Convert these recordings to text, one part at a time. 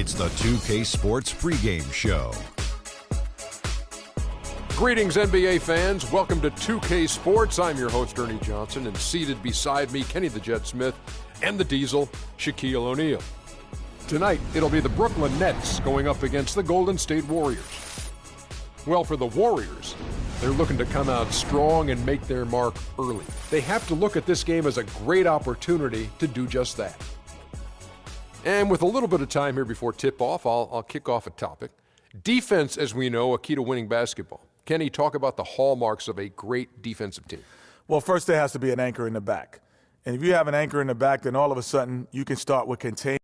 It's the 2K Sports pregame show. Greetings, NBA fans. Welcome to 2K Sports. I'm your host, Ernie Johnson, and seated beside me, Kenny the Jet Smith and the Diesel, Shaquille O'Neal. Tonight, it'll be the Brooklyn Nets going up against the Golden State Warriors. Well, for the Warriors, they're looking to come out strong and make their mark early. They have to look at this game as a great opportunity to do just that. And with a little bit of time here before tip-off, I'll kick off a topic. Defense, as we know, a key to winning basketball. Kenny, talk about the hallmarks of a great defensive team. Well, first there has to be an anchor in the back. And if you have an anchor in the back, then all of a sudden you can start with contain.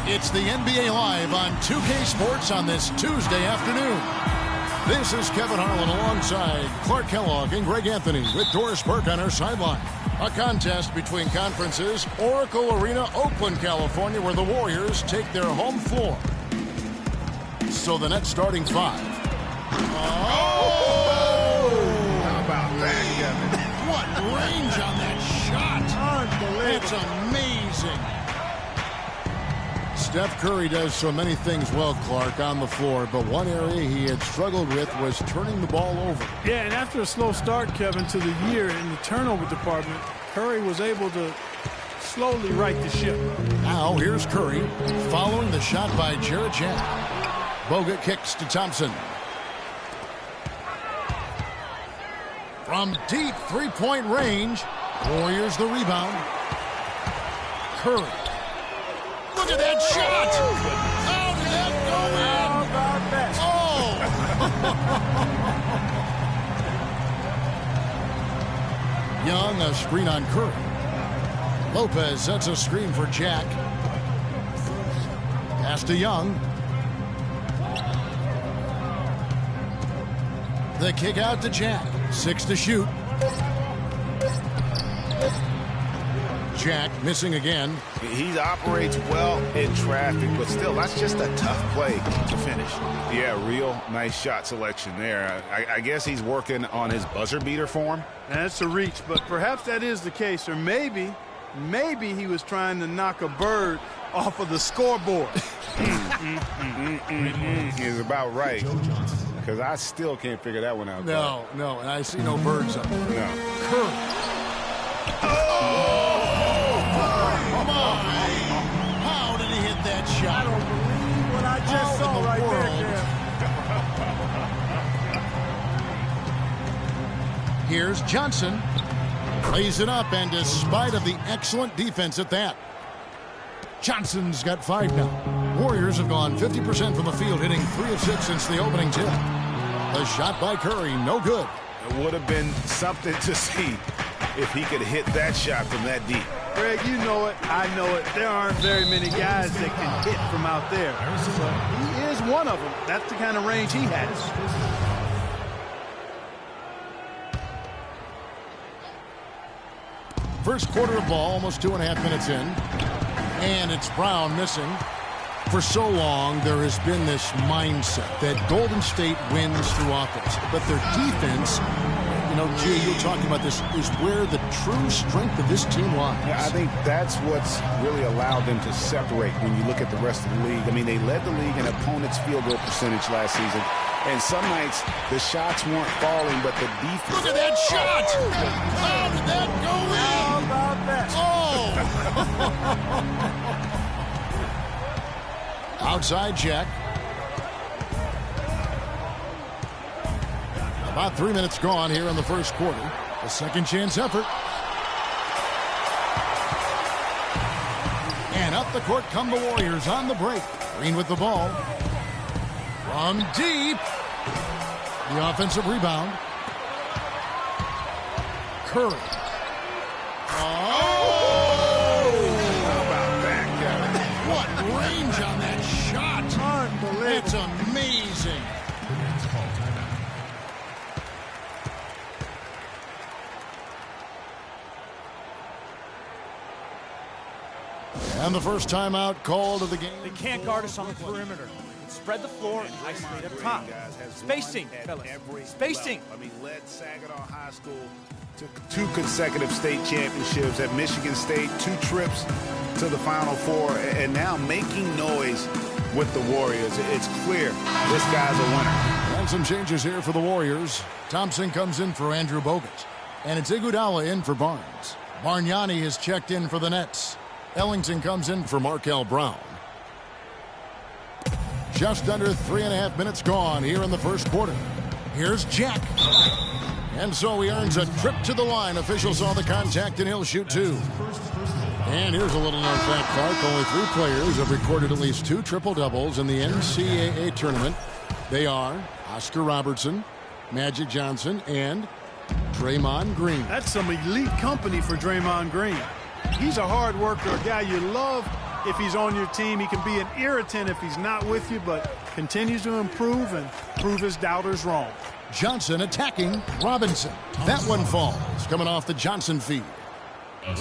It's the NBA Live on 2K Sports on this Tuesday afternoon. This is Kevin Harlan alongside Clark Kellogg and Greg Anthony with Doris Burke on our sideline. A contest between conferences, Oracle Arena, Oakland, California, where the Warriors take their home floor. So the Nets starting five. Oh! How about that, Kevin? What range on that shot. Unbelievable. It's amazing. Steph Curry does so many things well, Clark, on the floor, but one area he had struggled with was turning the ball over. Yeah, and after a slow start, Kevin, to the year in the turnover department, Curry was able to slowly right the ship. Now here's Curry following the shot by Jarrett Jack. Bogut kicks to Thompson. From deep three-point range, Warriors the rebound. Curry. Look at that shot! How did that go in? How about that? Oh! Young, a screen on Curry. Lopez sets a screen for Jack. Pass to Young. The kick out to Jack. 6 to shoot. Jack missing again. He operates well in traffic, but still, that's just a tough play to finish. Yeah, real nice shot selection there. I guess he's working on his buzzer beater form. That's a reach, but perhaps that is the case, or maybe he was trying to knock a bird off of the scoreboard. He's about right, because I still can't figure that one out. No, and I see no birds up there. No. Curry. How did he hit that shot? I don't believe what I just saw right there, Kev. Here's Johnson. Plays it up, and despite of the excellent defense at that, Johnson's got 5 now. Warriors have gone 50% from the field, hitting 3 of 6 since the opening tip. The shot by Curry, no good. It would have been something to see if he could hit that shot from that deep. Greg, you know it, I know it. There aren't very many guys that can hit from out there. So he is one of them. That's the kind of range he has. First quarter of ball, almost 2.5 minutes in. And it's Brown missing. For so long, there has been this mindset that Golden State wins through offense. But their defense, you know, G, you're talking about this, is where the true strength of this team lies. Yeah, I think that's what's really allowed them to separate when you look at the rest of the league. I mean, they led the league in opponents' field goal percentage last season. And some nights, the shots weren't falling, but the defense... Look at that shot! How did that go in? How about that? Oh! Outside Jack. About 3 minutes gone here in the first quarter. A second chance effort. And up the court come the Warriors on the break. Green with the ball. From deep. The offensive rebound. Curry. How about that, Kevin? What range on that shot. Unbelievable. It's amazing. And the first timeout called of the game. They can't guard us on the perimeter. Spread the floor and isolate up top. Spacing, fellas. Spacing. I mean, led Saginaw High School to 2 consecutive state championships at Michigan State, 2 trips to the Final Four, and now making noise with the Warriors. It's clear this guy's a winner. And some changes here for the Warriors. Thompson comes in for Andrew Bogut. And it's Iguodala in for Barnes. Bargnani has checked in for the Nets. Ellington comes in for Markel Brown. Just under 3.5 minutes gone here in the first quarter. Here's Jack. And so he earns a trip to the line. Officials saw the contact, and he'll shoot 2. And here's a little known fact, Clark. Only 3 players have recorded at least 2 triple-doubles in the NCAA tournament. They are Oscar Robertson, Magic Johnson, and Draymond Green. That's some elite company for Draymond Green. He's a hard worker, a guy you love if he's on your team. He can be an irritant if he's not with you, but continues to improve and prove his doubters wrong. Johnson attacking Robinson. That one falls, coming off the Johnson feed.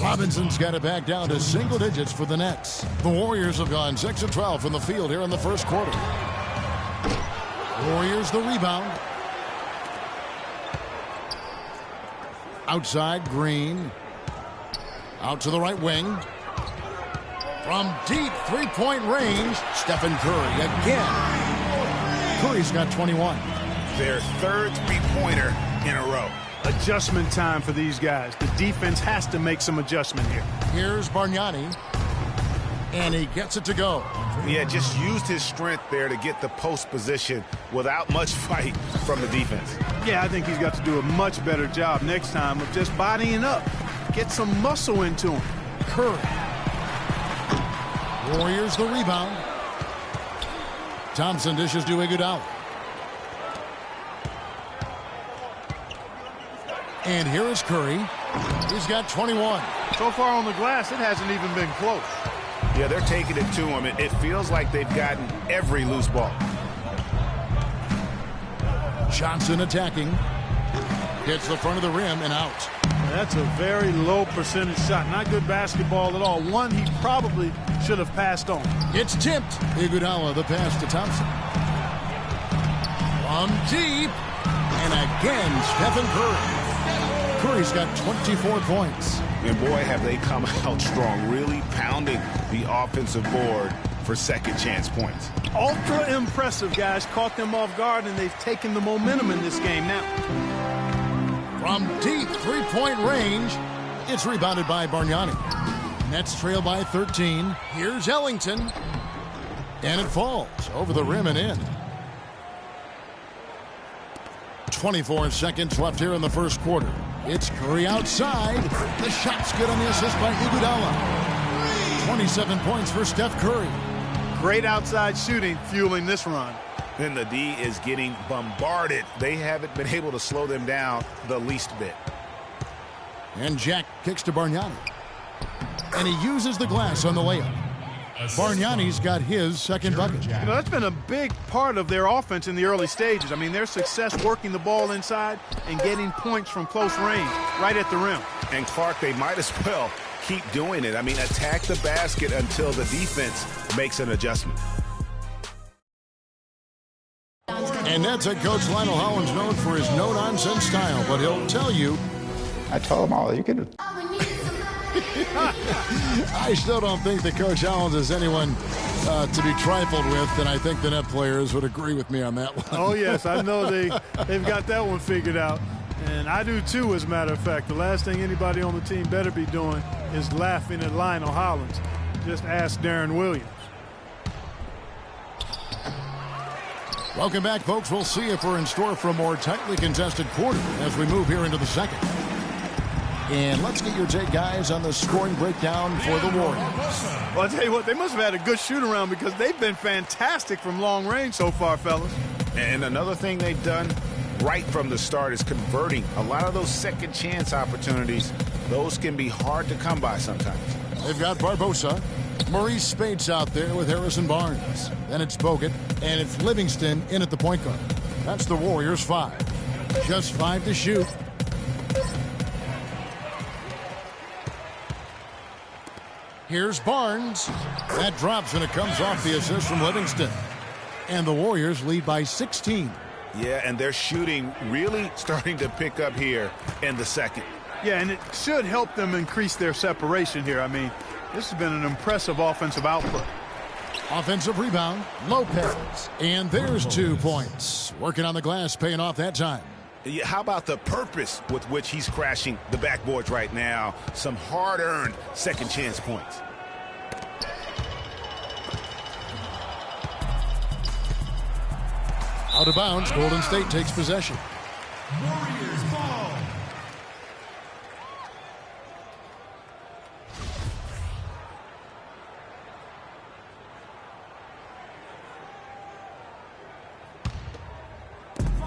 Robinson's got it back down to single digits for the Nets. The Warriors have gone 6 of 12 from the field here in the first quarter. Warriors the rebound. Outside, Green. Out to the right wing. From deep three-point range, Stephen Curry again. Curry's got 21. Their 3rd three-pointer in a row. Adjustment time for these guys. The defense has to make some adjustment here. Here's Bargnani. And he gets it to go. Yeah, just used his strength there to get the post position without much fight from the defense. Yeah, I think he's got to do a much better job next time of just bodying up. Get some muscle into him. Curry. Warriors the rebound. Thompson dishes to Iguodala. And here is Curry. He's got 21. So far on the glass, it hasn't even been close. Yeah, they're taking it to him. It feels like they've gotten every loose ball. Johnson attacking. Hits the front of the rim and out. That's a very low percentage shot. Not good basketball at all. One he probably should have passed on. It's tipped. Iguodala the pass to Thompson. From deep. And again, Stephen Curry. Curry's got 24 points. And boy, have they come out strong, really pounding the offensive board for second chance points. Ultra impressive, guys. Caught them off guard, and they've taken the momentum in this game now. From deep three-point range, it's rebounded by Bargnani. Nets trail by 13. Here's Ellington. And it falls over the rim and in. 24 seconds left here in the first quarter. It's Curry outside. The shot's good on the assist by Iguodala. 27 points for Steph Curry. Great outside shooting fueling this run. And the D is getting bombarded. They haven't been able to slow them down the least bit. And Jack kicks to Bargnani. And he uses the glass on the layup. Bargnani's got his second bucket. You know, that's been a big part of their offense in the early stages. I mean, their success working the ball inside and getting points from close range, right at the rim. And Clark, they might as well keep doing it. I mean, attack the basket until the defense makes an adjustment. And that's head coach Lionel Hollins, known for his no-nonsense style, but he'll tell you. I told him all you can. I still don't think that Coach Hollins is anyone to be trifled with, and I think the net players would agree with me on that one. Oh, yes, I know they've got that one figured out. And I do, too, as a matter of fact. The last thing anybody on the team better be doing is laughing at Lionel Hollins. Just ask Darren Williams. Welcome back, folks. We'll see if we're in store for a more tightly contested quarter as we move here into the second. And let's get your take, guys, on the scoring breakdown for the Warriors. Well, I'll tell you what, they must have had a good shoot-around because they've been fantastic from long range so far, fellas. And another thing they've done right from the start is converting. A lot of those second chance opportunities, those can be hard to come by sometimes. They've got Barbosa. Maurice Spates out there with Harrison Barnes. Then it's Bogut, and it's Livingston in at the point guard. That's the Warriors' 5. Just 5 to shoot. Here's Barnes. That drops, and it comes off the assist from Livingston. And the Warriors lead by 16. Yeah, and their shooting really starting to pick up here in the second. Yeah, and it should help them increase their separation here. I mean, this has been an impressive offensive output. Offensive rebound, Lopez. And there's 2 points. Working on the glass, paying off that time. Yeah, how about the purpose with which he's crashing the backboards right now? Some hard-earned second chance points. Out of bounds, Golden State takes possession. Warriors ball.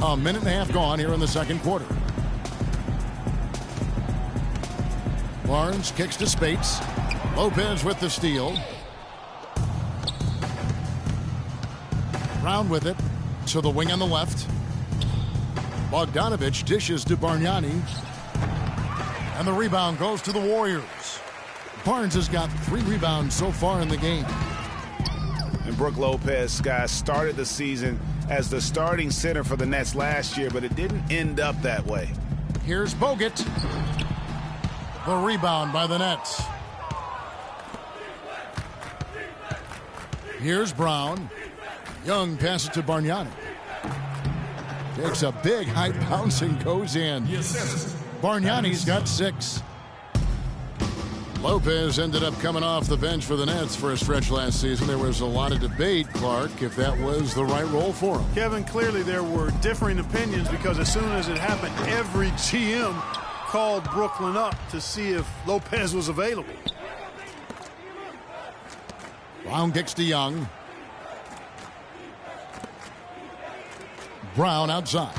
A minute and a half gone here in the second quarter. Barnes kicks to Spates. Lopez with the steal. Brown with it to the wing on the left. Bogdanovich dishes to Bargnani. And the rebound goes to the Warriors. Barnes has got 3 rebounds so far in the game. And Brook Lopez, guys, started the season as the starting center for the Nets last year, but it didn't end up that way. Here's Bogut. The rebound by the Nets. Here's Brown. Young passes to Bargnani. Takes a big high bounce and goes in. Bargnani's got 6. Lopez ended up coming off the bench for the Nets for a stretch last season. There was a lot of debate, Clark, if that was the right role for him. Kevin, clearly there were differing opinions because as soon as it happened, every GM called Brooklyn up to see if Lopez was available. Brown kicks to Young. Brown outside.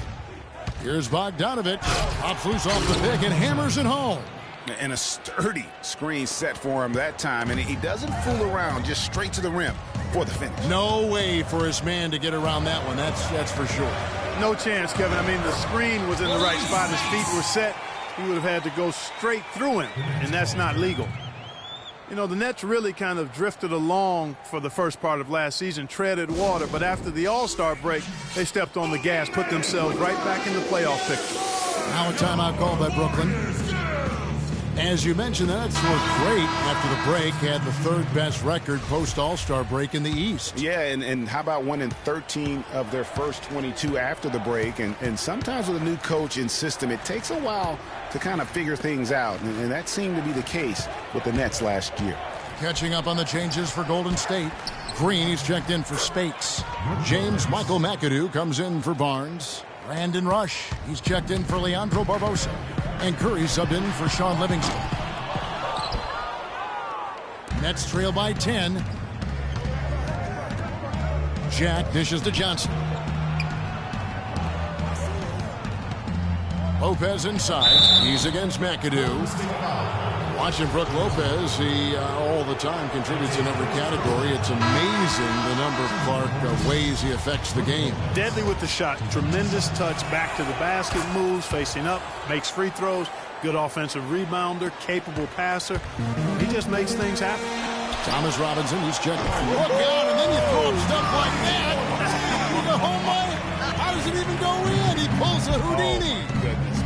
Here's Bogdanovich. Pops loose off the pick and hammers it home. And a sturdy screen set for him that time, and he doesn't fool around, just straight to the rim for the finish. No way for his man to get around that one. That's for sure. No chance, Kevin. I mean, the screen was in the right spot. His feet were set. He would have had to go straight through him, and that's not legal. You know, the Nets really kind of drifted along for the first part of last season, treaded water, but after the All-Star break, they stepped on the gas, put themselves right back in the playoff picture. Now a timeout called by Brooklyn. As you mentioned, the Nets were great after the break, had the 3rd best record post-All-Star break in the East. Yeah, and how about winning 13 of their first 22 after the break? And sometimes with a new coach and system, it takes a while to kind of figure things out, and that seemed to be the case with the Nets last year. Catching up on the changes for Golden State. Green, he's checked in for Spates. James Michael McAdoo comes in for Barnes. Brandon Rush, he's checked in for Leandro Barbosa. And Curry subbed in for Sean Livingston. Nets trail by 10. Jack dishes to Johnson. Lopez inside. He's against McAdoo. Watching Brook Lopez, he all the time contributes in every category. It's amazing the number of ways he affects the game. Deadly with the shot. Tremendous touch back to the basket, moves, facing up, makes free throws. Good offensive rebounder, capable passer. He just makes things happen. Thomas Robinson, he's checking. Look out, and then you throw him stuff like that. You go, oh my, how does it even go in? He pulls a Houdini. Oh, goodness.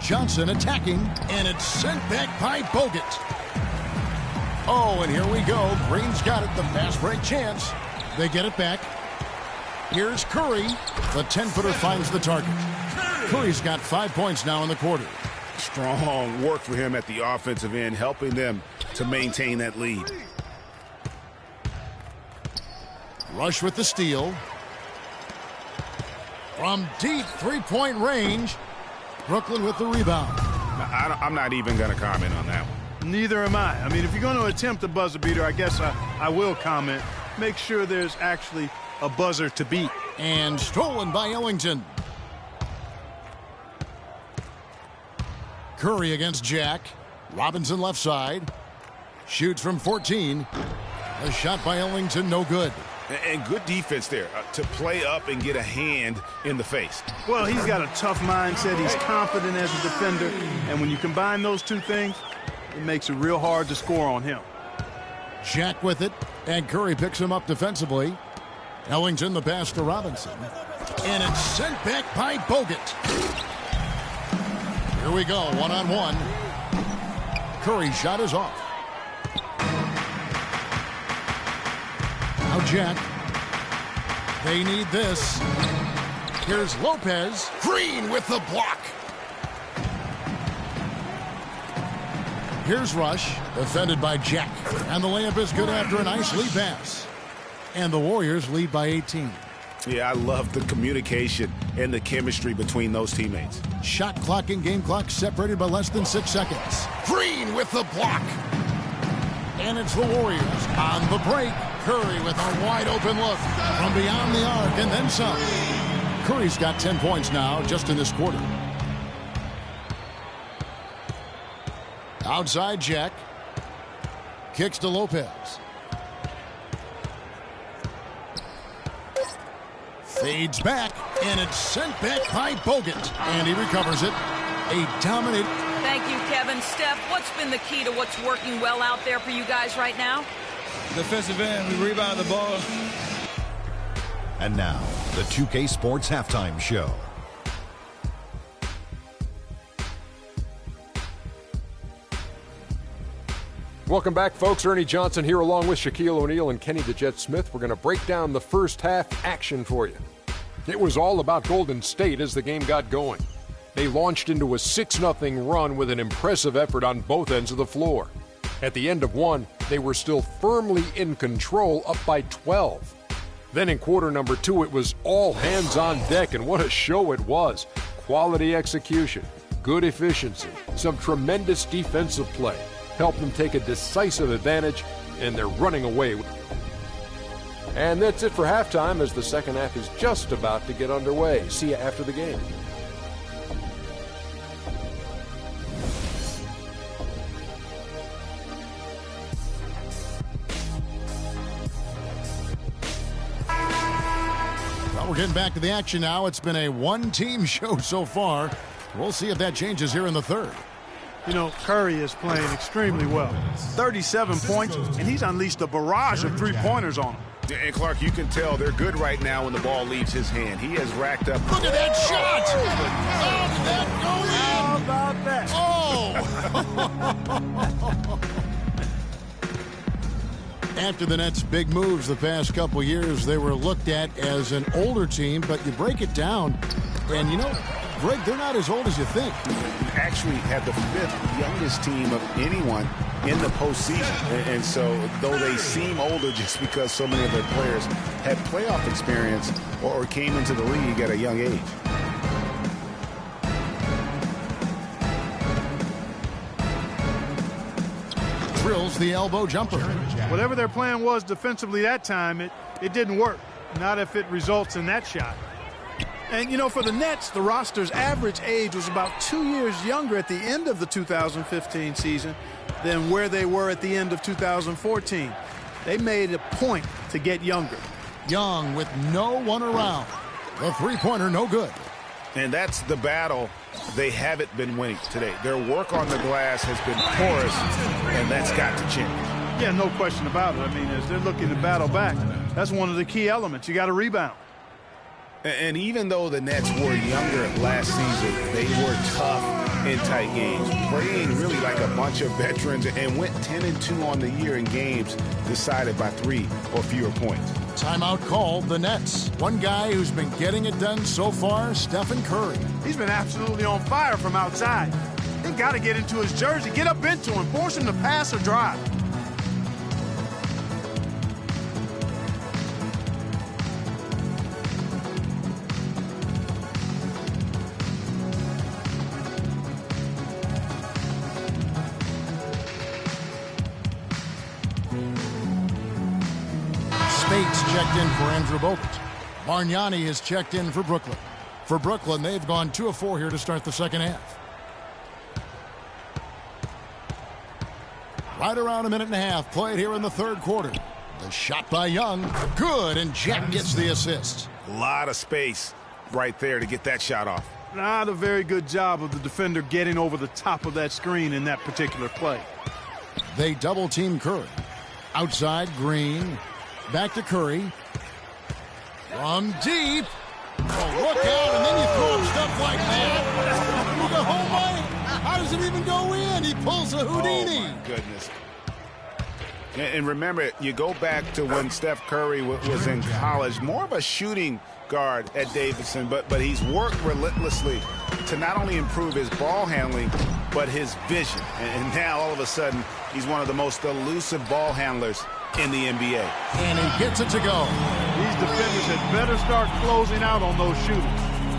Johnson attacking, and it's sent back by Bogut. Oh, and here we go. Green's got it, the fast break chance. They get it back. Here's Curry. The 10-footer finds the target. Curry's got 5 points now in the quarter. Strong work for him at the offensive end, helping them to maintain that lead. Rush with the steal. From deep three-point range, Brooklyn with the rebound. I'm not even going to comment on that one. Neither am I. I mean, if you're going to attempt a buzzer beater, I guess I will comment. Make sure there's actually a buzzer to beat. And stolen by Ellington. Curry against Jack. Robinson left side. Shoots from 14. A shot by Ellington, no good. And good defense there to play up and get a hand in the face. Well, he's got a tough mindset. He's confident as a defender. And when you combine those two things, it makes it real hard to score on him. Jack with it, and Curry picks him up defensively. Ellington the pass to Robinson. And it's sent back by Bogut. Here we go, one-on-one. Curry's shot is off. Now Jack. They need this. Here's Lopez. Green with the block. Here's Rush, defended by Jack. And the layup is good after a nice lead pass. And the Warriors lead by 18. Yeah, I love the communication and the chemistry between those teammates. Shot clock and game clock separated by less than 6 seconds. Green with the block. And it's the Warriors on the break. Curry with a wide open look from beyond the arc and then some. Curry's got 10 points now just in this quarter. Outside Jack. Kicks to Lopez. Fades back, and it's sent back by Bogut. And he recovers it. A dominant. Thank you, Kevin. Steph, what's been the key to what's working well out there for you guys right now? Defensive end. We rebound the ball. And now, the 2K Sports Halftime Show. Welcome back, folks. Ernie Johnson here along with Shaquille O'Neal and Kenny the Jet Smith. We're going to break down the first half action for you. It was all about Golden State as the game got going. They launched into a 6-0 run with an impressive effort on both ends of the floor. At the end of one, they were still firmly in control, up by 12. Then in quarter number 2, it was all hands on deck, and what a show it was. Quality execution, good efficiency, some tremendous defensive play. Helped them take a decisive advantage, and they're running away. And that's it for halftime as the second half is just about to get underway. See you after the game. Well, we're getting back to the action now. It's been a one-team show so far. We'll see if that changes here in the third. You know, Curry is playing extremely well. 37 points, and he's unleashed a barrage of three-pointers on him. And Clark, you can tell they're good right now when the ball leaves his hand. He has racked up. Look at that shot! Oh, did that go in? How about that? Oh! After the Nets' big moves the past couple years, they were looked at as an older team, but you break it down, and you know, Greg, they're not as old as you think. Actually had the 5th youngest team of anyone in the postseason. And so, though they seem older just because so many of their players had playoff experience or came into the league at a young age. Drills the elbow jumper. Whatever their plan was defensively that time, it didn't work. Not if it results in that shot. And, you know, for the Nets, the roster's average age was about 2 years younger at the end of the 2015 season than where they were at the end of 2014. They made a point to get younger. Young with no one around. The three-pointer no good. And that's the battle they haven't been winning today. Their work on the glass has been porous, and that's got to change. Yeah, no question about it. I mean, as they're looking to battle back, that's one of the key elements. You got to rebound. And even though the Nets were younger last season, they were tough in tight games, playing really like a bunch of veterans, and went 10-2 on the year in games decided by 3 or fewer points. Timeout called the Nets. One guy who's been getting it done so far, Stephen Curry. He's been absolutely on fire from outside. They got to get into his jersey, get up into him, force him to pass or drive. Spates checked in for Andrew Bogut. Bargnani is checked in for Brooklyn. For Brooklyn, they've gone 2 of 4 here to start the second half. Right around a minute and a half played here in the third quarter. The shot by Young, good, and Jack gets the assist. A lot of space right there to get that shot off. Not a very good job of the defender getting over the top of that screen in that particular play. They double-team Curry. Outside, Green. Back to Curry. From deep. Oh, look out, and then you throw up stuff like that. You go, oh my, how does it even go in? He pulls a Houdini. Oh, my goodness. And remember, you go back to when Steph Curry was in college, more of a shooting guard at Davidson, but he's worked relentlessly to not only improve his ball handling, but his vision. And now, all of a sudden, he's one of the most elusive ball handlers in the NBA. And he gets it to go. These defenders had better start closing out on those shooters.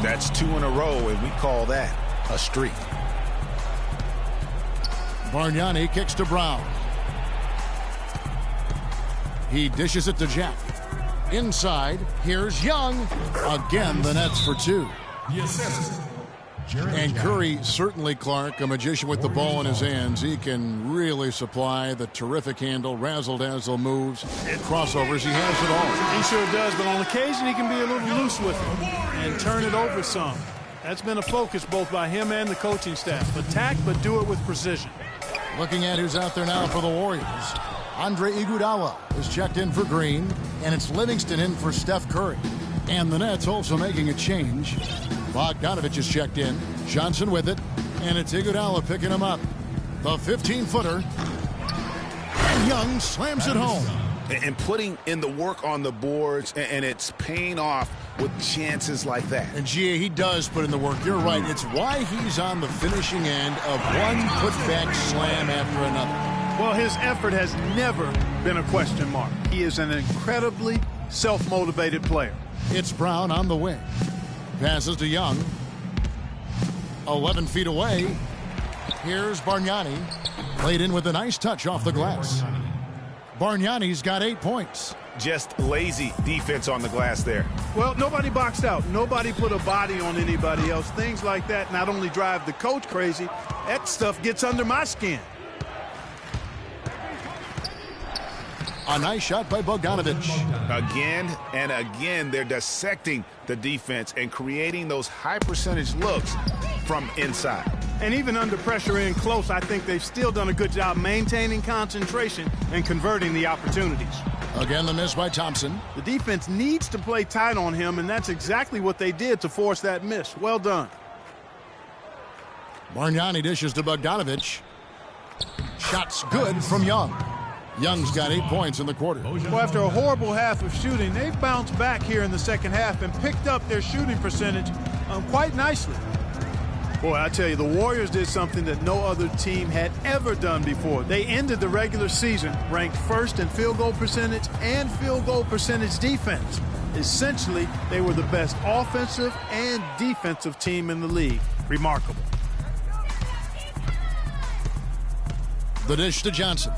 That's 2 in a row, and we call that a streak. Bargnani kicks to Brown. He dishes it to Jack. Inside, here's Young. Again, the Nets for 2. Yes. And Curry, certainly, Clark, a magician with the ball in his hands. He can really supply the terrific handle, razzle-dazzle moves, crossovers. He has it all. He sure does, but on occasion he can be a little loose with it and turn it over some. That's been a focus both by him and the coaching staff. Attack, but do it with precision. Looking at who's out there now for the Warriors. Andre Iguodala is checked in for Green, and it's Livingston in for Steph Curry. And the Nets also making a change. Bogdanovich is checked in. Johnson with it, and it's Iguodala picking him up. The 15-footer. And Young slams it home. And putting in the work on the boards, and it's paying off with chances like that. And Gia, he does put in the work. You're right. It's why he's on the finishing end of one putback slam after another. Well, his effort has never been a question mark. He is an incredibly self-motivated player. It's Brown on the wing. Passes to Young. 11 feet away. Here's Bargnani. Played in with a nice touch off the glass. Bargnani's got 8 points. Just lazy defense on the glass there. Well, nobody boxed out. Nobody put a body on anybody else. Things like that not only drive the coach crazy, that stuff gets under my skin. A nice shot by Bogdanovich. Again and again, they're dissecting the defense and creating those high-percentage looks from inside. And even under pressure in close, I think they've still done a good job maintaining concentration and converting the opportunities. Again, the miss by Thompson. The defense needs to play tight on him, and that's exactly what they did to force that miss. Well done. Bargnani dishes to Bogdanovich. Shots good from Young. Young's got 8 points in the quarter. Well, after a horrible half of shooting, they've bounced back here in the second half and picked up their shooting percentage quite nicely. Boy, I tell you, the Warriors did something that no other team had ever done before. They ended the regular season ranked first in field goal percentage and field goal percentage defense. Essentially, they were the best offensive and defensive team in the league. Remarkable. The dish to Johnson.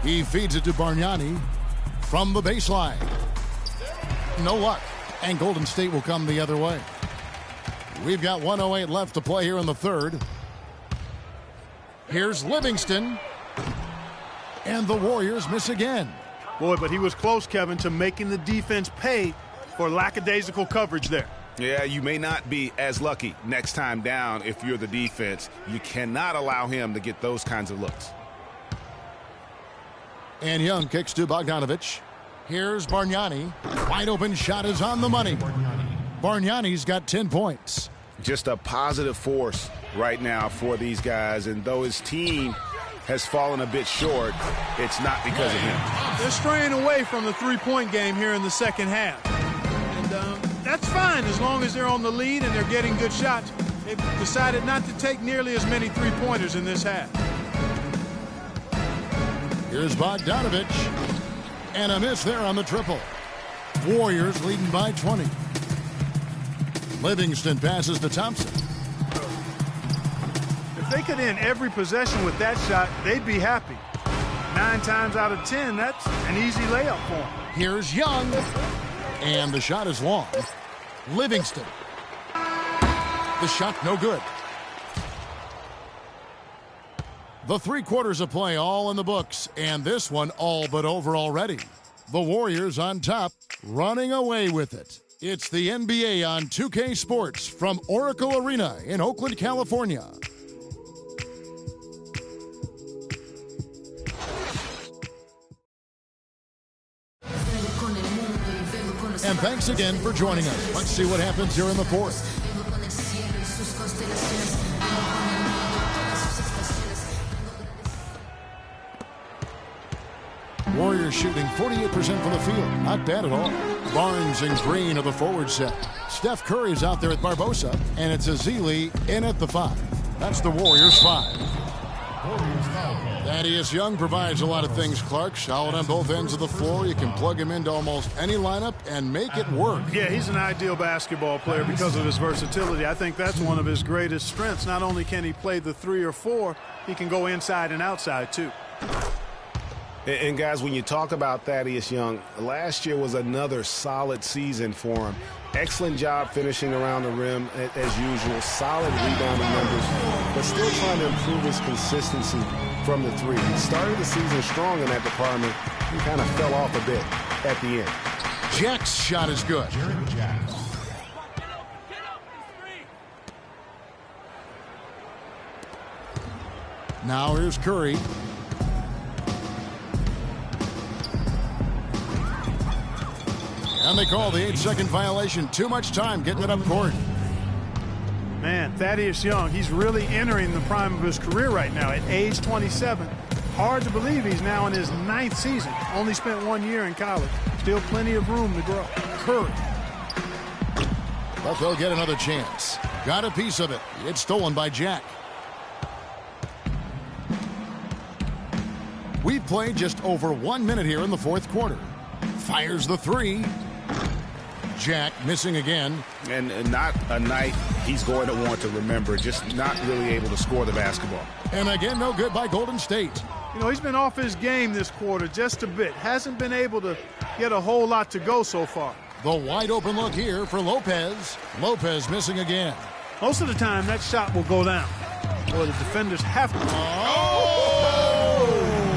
He feeds it to Bargnani from the baseline. No luck. And Golden State will come the other way. We've got 1:08 left to play here in the third. Here's Livingston. And the Warriors miss again. Boy, but he was close, Kevin, to making the defense pay for lackadaisical coverage there. Yeah, you may not be as lucky next time down if you're the defense. You cannot allow him to get those kinds of looks. And Young kicks to Bogdanovich. Here's Bargnani. Wide open shot is on the money. Bargnani's got 10 points. Just a positive force right now for these guys. And though his team has fallen a bit short, it's not because of him. They're straying away from the three-point game here in the second half. And that's fine as long as they're on the lead and they're getting good shots. They've decided not to take nearly as many three-pointers in this half. Here's Bogdanovich. And a miss there on the triple. Warriors leading by 20. Livingston passes to Thompson. If they could end every possession with that shot, they'd be happy. 9 times out of 10, that's an easy layup for them. Here's Young. And the shot is long. Livingston. The shot no good. The 3 quarters of play all in the books, and this one all but over already. The Warriors on top, running away with it. It's the NBA on 2K Sports from Oracle Arena in Oakland, California. and thanks again for joining us. Let's see what happens here in the fourth. Warriors shooting 48% from the field. Not bad at all. Barnes and Green are the forward set. Steph Curry's out there at Barbosa, and it's Azili in at the 5. That's the Warriors 5. Thaddeus Young provides a lot of things, Clark. Solid on both ends of the floor. You can plug him into almost any lineup and make it work. Yeah, he's an ideal basketball player because of his versatility. I think that's one of his greatest strengths. Not only can he play the 3 or 4, he can go inside and outside too. And guys, when you talk about Thaddeus Young, last year was another solid season for him. Excellent job finishing around the rim as usual. Solid rebounding numbers, but still trying to improve his consistency from the 3. He started the season strong in that department. He kind of fell off a bit at the end. Jack's shot is good. Now here's Curry. And they call the 8-second violation. Too much time getting it up court. Man, Thaddeus Young, he's really entering the prime of his career right now at age 27. Hard to believe he's now in his 9th season. Only spent 1 year in college. Still plenty of room to grow. Curry. But they'll get another chance. Got a piece of it. It's stolen by Jack. We've played just over 1 minute here in the fourth quarter. Fires the 3. Jack missing again. And not a night he's going to want to remember. Just not really able to score the basketball. And again, no good by Golden State. You know, he's been off his game this quarter just a bit. Hasn't been able to get a whole lot to go so far. The wide open look here for Lopez. Lopez missing again. Most of the time, that shot will go down. Or the defenders have to. Oh!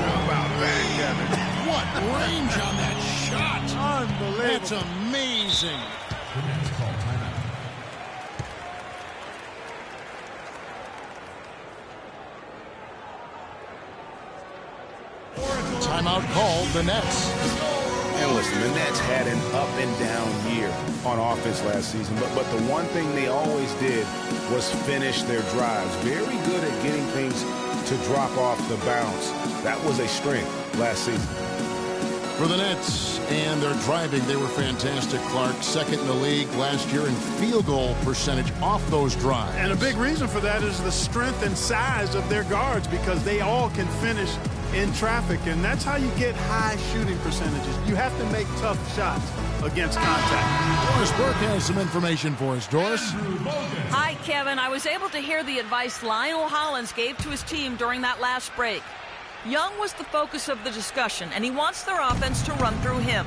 How about that, Kevin? What range on that shot? Unbelievable. That's amazing. Timeout called the Nets. And listen, the Nets had an up and down year on offense last season, but the one thing they always did was finish their drives. Very good at getting things to drop off the bounce. That was a strength last season. For the Nets and their driving, they were fantastic, Clark. Second in the league last year in field goal percentage off those drives. And a big reason for that is the strength and size of their guards, because they all can finish in traffic, and that's how you get high shooting percentages. You have to make tough shots against contact. Doris Burke has some information for us. Doris? Hi, Kevin. I was able to hear the advice Lionel Hollins gave to his team during that last break. Young was the focus of the discussion, and he wants their offense to run through him.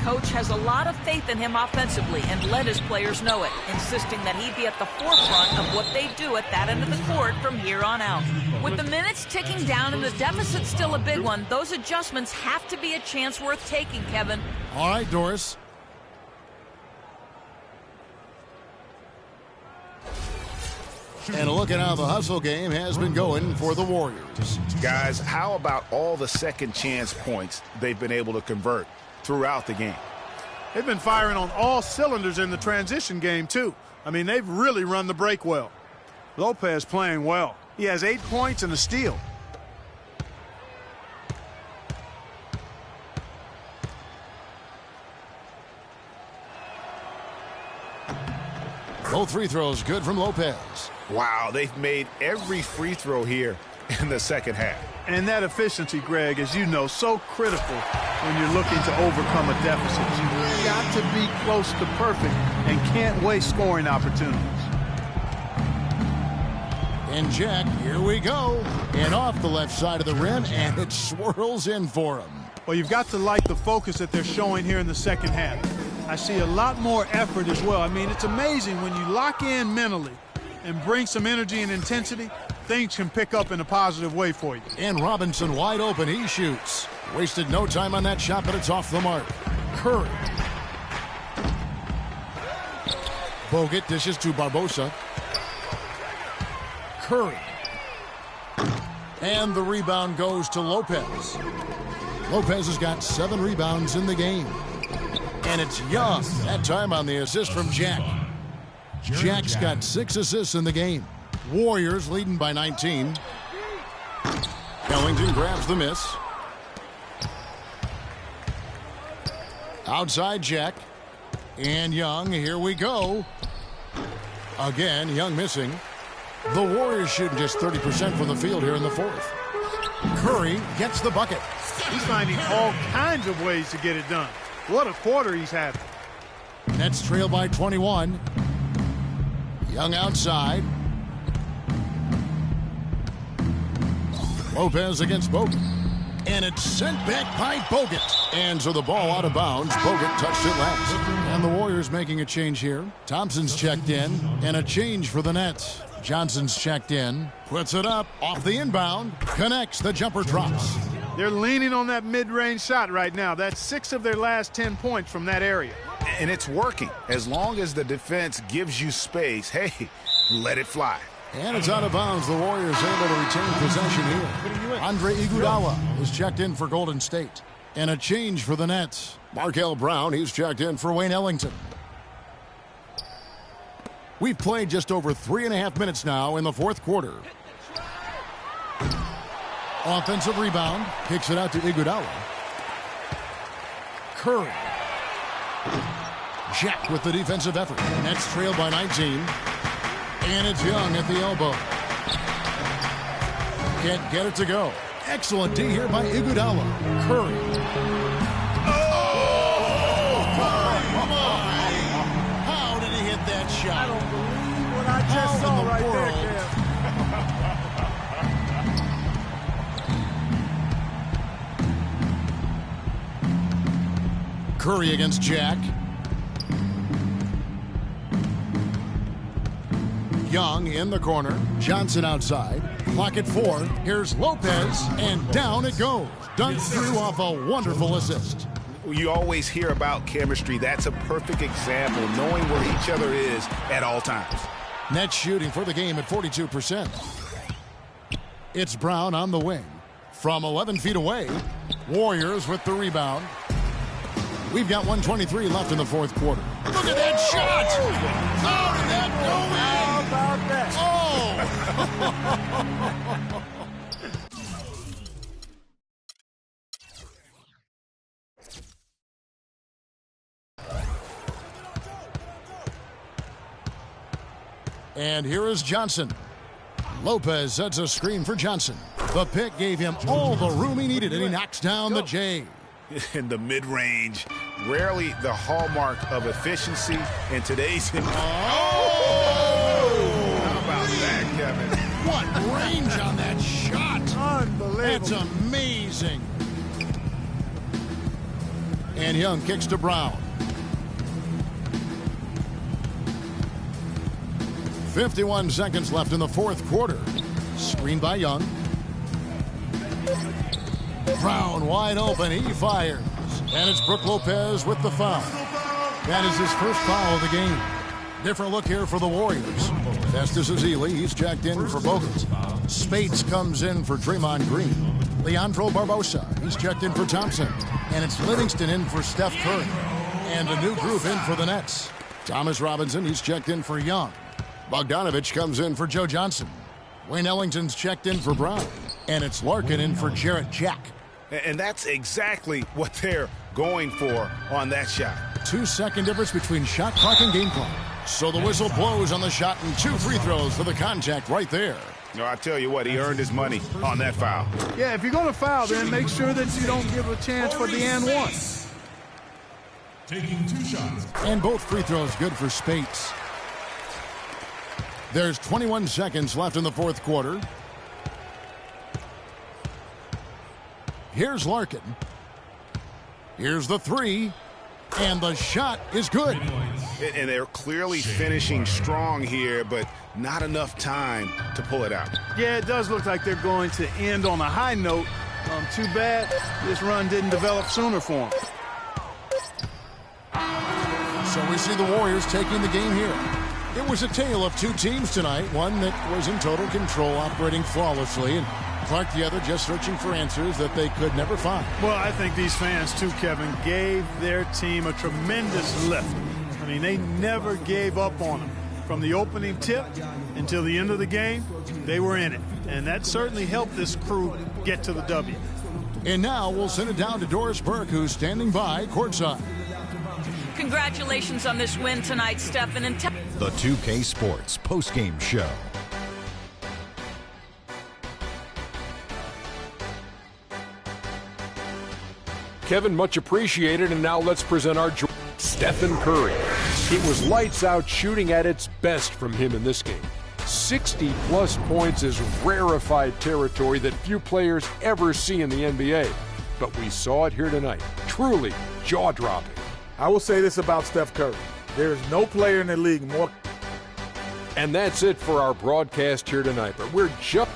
Coach has a lot of faith in him offensively and let his players know it, insisting that he be at the forefront of what they do at that end of the court from here on out. With the minutes ticking down and the deficit still a big one, those adjustments have to be a chance worth taking, Kevin. All right, Doris. And a look at how the hustle game has been going for the Warriors. Guys, how about all the second chance points they've been able to convert throughout the game? They've been firing on all cylinders in the transition game, too. I mean, they've really run the break well. Lopez playing well. He has 8 points and a steal. Both free throws good from Lopez. Wow, they've made every free throw here in the second half. And that efficiency, Greg, as you know, so critical when you're looking to overcome a deficit. You've got to be close to perfect and can't waste scoring opportunities. And Jack, here we go. And off the left side of the rim, and it swirls in for him. Well, you've got to like the focus that they're showing here in the second half. I see a lot more effort as well. I mean, it's amazing when you lock in mentally and bring some energy and intensity, things can pick up in a positive way for you. And Robinson wide open. He shoots. Wasted no time on that shot, but it's off the mark. Curry. Bogut dishes to Barbosa. Curry. And the rebound goes to Lopez. Lopez has got 7 rebounds in the game. And it's Young, that time on the assist from Jack. Jack's got 6 assists in the game. Warriors leading by 19. Ellington grabs the miss. Outside Jack. And Young, here we go. Again, Young missing. The Warriors shooting just 30% from the field here in the fourth. Curry gets the bucket. He's finding all kinds of ways to get it done. What a quarter he's having. Nets trail by 21. Young outside. Lopez against Bogut. And it's sent back by Bogut. And so the ball out of bounds. Bogut touched it last. And the Warriors making a change here. Thompson's checked in. And a change for the Nets. Johnson's checked in. Puts it up. Off the inbound. Connects. The jumper drops. They're leaning on that mid-range shot right now. That's 6 of their last 10 points from that area. And it's working. As long as the defense gives you space, hey, let it fly. And it's out of bounds. The Warriors able to retain possession here. Andre Iguodala is checked in for Golden State. And a change for the Nets. Markel Brown, he's checked in for Wayne Ellington. We've played just over 3.5 minutes now in the fourth quarter. Offensive rebound. Kicks it out to Iguodala. Curry. Jack with the defensive effort. Nets trail by 19. And it's Young at the elbow. Can't get it to go. Excellent D here by Iguodala. Curry. Oh, my. How did he hit that shot? I don't believe what I just saw right there, Kev. Curry against Jack. Young in the corner. Johnson outside. Clock at 4. Here's Lopez, and down it goes. Dunked through off a wonderful assist. You always hear about chemistry. That's a perfect example, knowing where each other is at all times. Nets shooting for the game at 42%. It's Brown on the wing. From 11 feet away, Warriors with the rebound. We've got 1:23 left in the fourth quarter. Look at that shot! How did that go in? How about that? Oh! And here is Johnson. Lopez sets a screen for Johnson. The pick gave him all the room he needed, and he knocks down the J. In the mid-range, rarely the hallmark of efficiency in today's. Oh! How about that, Kevin? What range on that shot! Unbelievable. That's amazing. And Young kicks to Brown. 51 seconds left in the fourth quarter. Screen by Young. Brown wide open. He fires. And it's Brook Lopez with the foul. That is his first foul of the game. Different look here for the Warriors. Festus Ezeli, he's checked in for Bogut. Spates comes in for Draymond Green. Leandro Barbosa, he's checked in for Thompson. And it's Livingston in for Steph Curry. And a new group in for the Nets. Thomas Robinson, he's checked in for Young. Bogdanovich comes in for Joe Johnson. Wayne Ellington's checked in for Brown. And it's Larkin in for Jarrett Jack. And that's exactly what they're going for on that shot. 2-second difference between shot clock and game clock. So the whistle blows on the shot and 2 free throws for the contact right there. No, I tell you what, he earned his money on that foul. Yeah, if you're going to foul, then make sure that you don't give a chance for the and one. Taking 2 shots. And both free throws good for Spates. There's 21 seconds left in the fourth quarter. Here's Larkin. Here's the 3. And the shot is good. And they're clearly finishing strong here, but not enough time to pull it out. Yeah, it does look like they're going to end on a high note. Too bad this run didn't develop sooner for them. So we see the Warriors taking the game here. It was a tale of 2 teams tonight. One that was in total control, operating flawlessly, and Clark the other just searching for answers that they could never find. Well, I think these fans, too, Kevin, gave their team a tremendous lift. I mean, they never gave up on them. From the opening tip until the end of the game, they were in it. And that certainly helped this crew get to the W. And now we'll send it down to Doris Burke, who's standing by courtside. Congratulations on this win tonight, Stephen. And the 2K Sports postgame show. Kevin, much appreciated. And now let's present our Stephen Curry. It was lights out shooting at its best from him in this game. 60-plus points is rarefied territory that few players ever see in the NBA. But we saw it here tonight. Truly jaw-dropping. I will say this about Steph Curry. There is no player in the league more. And that's it for our broadcast here tonight. But we're just